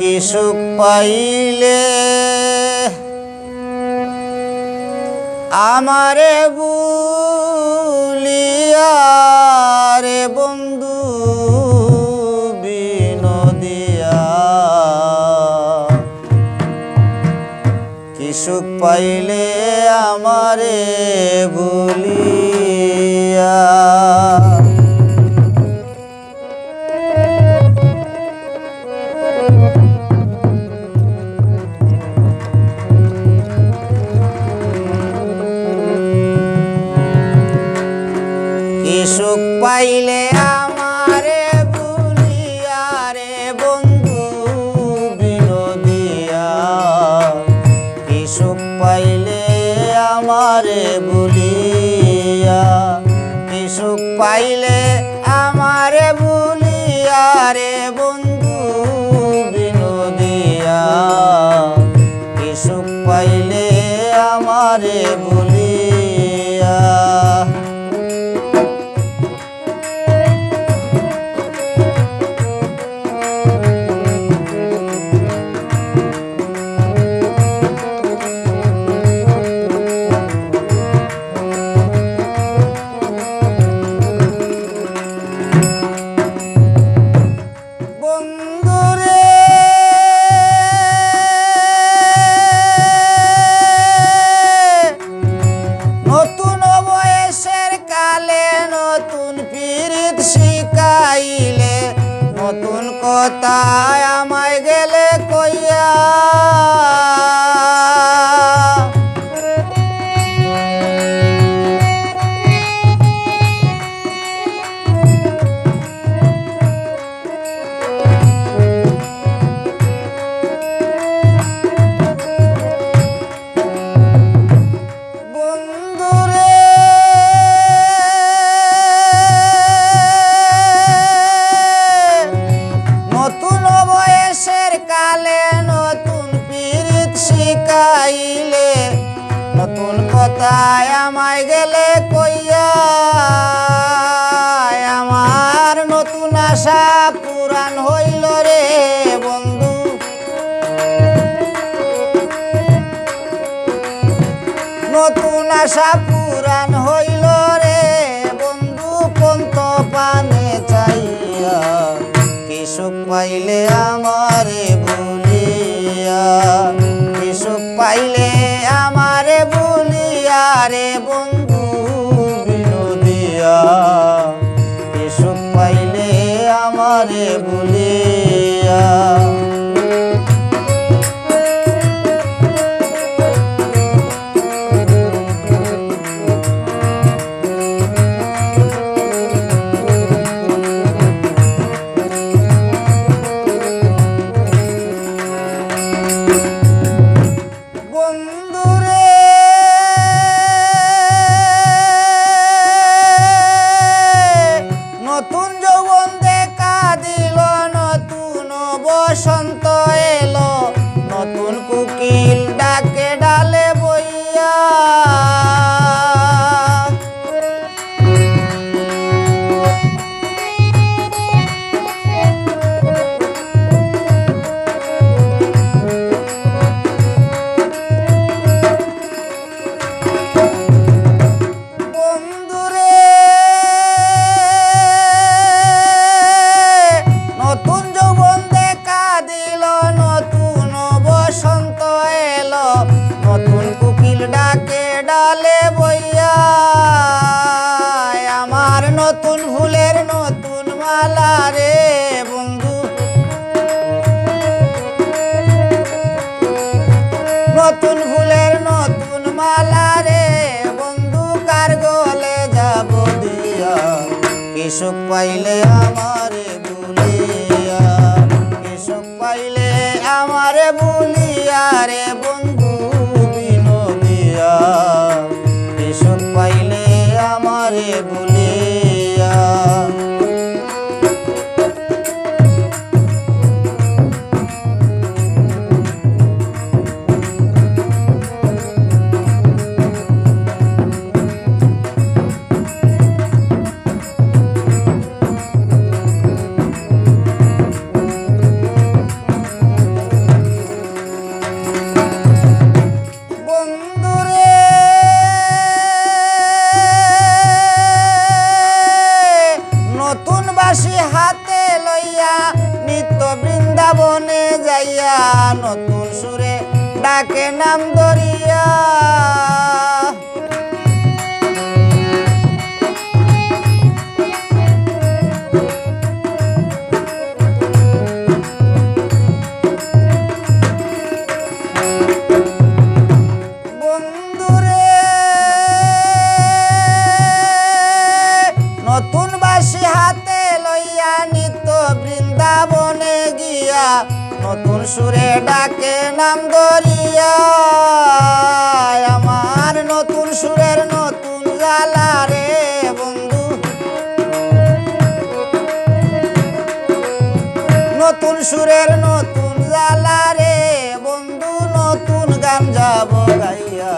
কি সুখ পাইলে আমারে বুলিয়া রে বন্ধু বিনোদিয়া কি সুখ পাইলে আমারে বুলিয়া সুখ পাইলে আমারে বুলিয়া রে বন্ধু বিনোদিয়া কি সুখ পাইলে আমারে বুলিয়া কি সুখ পাইলে আমারে বুলিয়া রে বন্ধু বিনোদিয়া কি সুখ পাইলে আমারে বুলিয়া শিখাইলে নতুন কথা আমায় গেলে কইয়া শিখাইলে নতুন কথায় আমায় গেলে কইয়া আমার নতুন আশা পুরাণ হইল রে বন্ধু নতুন আশা পুরাণ হইল রে বন্ধু পন্ত পানে চাইয়া কি সুখ পাইলে আমারে ভুলিয়া সুখ পাইলে আমারে বুলিয়া রে বন্ধু বিনোদিয়া কি সুখ পাইলে আমারে বুলিয়া বসন্ত এলো নতুন কোকিল ডাকে ডালে বইয়া বন্ধুরে নতুন যৌবন দিল নতুন বসন্ত এলো নতুন কোকিল ডাকে ডালে বইয়া আমার নতুন ফুলের নতুন মালা রে বন্ধু নতুন ফুলের নতুন মালা রে বন্ধু কার গলে যাব দিয়া কি সুখ পাইলে আমারে ভুলিয়া পাইলে আমারে বুলিয়া রে বন্ধু বিনোদিয়া কি সুখ পাইলে আমারে বুলিয়া বলিয়া আমার নতুন সুরের নতুন জ্বালা রে বন্ধু নতুন সুরের নতুন জ্বালা রে বন্ধু নতুন গান যাব গাইয়া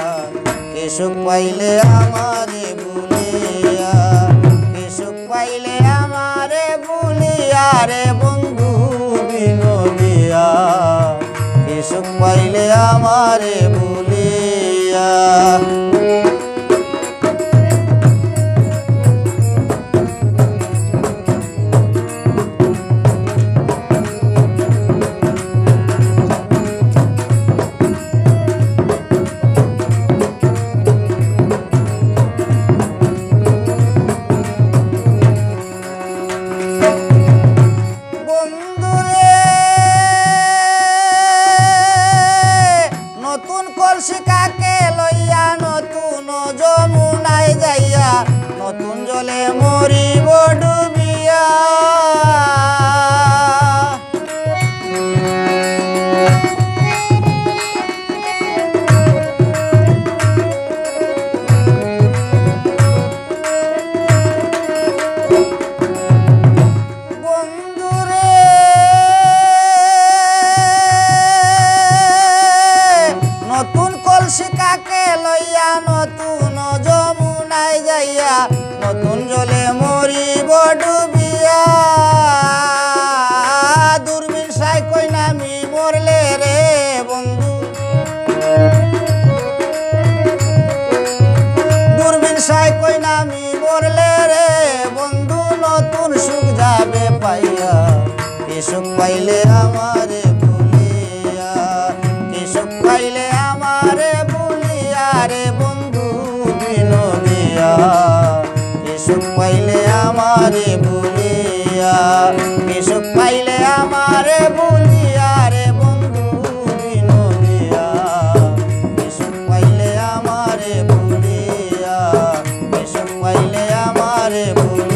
কে সুখ পাইলে আমারে ভুলিয়া কে সুখ পাইলে আমারে ভুলিয়া রে বন্ধু বিনোদিয়া কে সুখ পাইলে আমারে ভুলিয়া কাকে লইয়া নতুন যমুনায় যাইয়া নতুন জলে মরিব ডুবিয়া কাকে লইয়া নতুন যমুনায় যাইয়া নতুন জলে মরিব ডুবিয়া দূরবীন সাই কই নামি মরলে রে বন্ধু দূরবীন সাই কই নামি মরলে রে বন্ধু নতুন সুখ যাবে পাইয়া কে সুখ পাইলে আমারে ভুলিয়া কে সুখ পাইলে আমারে রে বন্ধু বিনোদিয়া কে সুখ পাইলে আমারে ভুলিয়া কে সুখ পাইলে আমারে ভুলিয়া রে বন্ধু বিনোদিয়া কে সুখ পাইলে আমারে ভুলিয়া কে সুখ পাইলে আমারে ভুলিয়া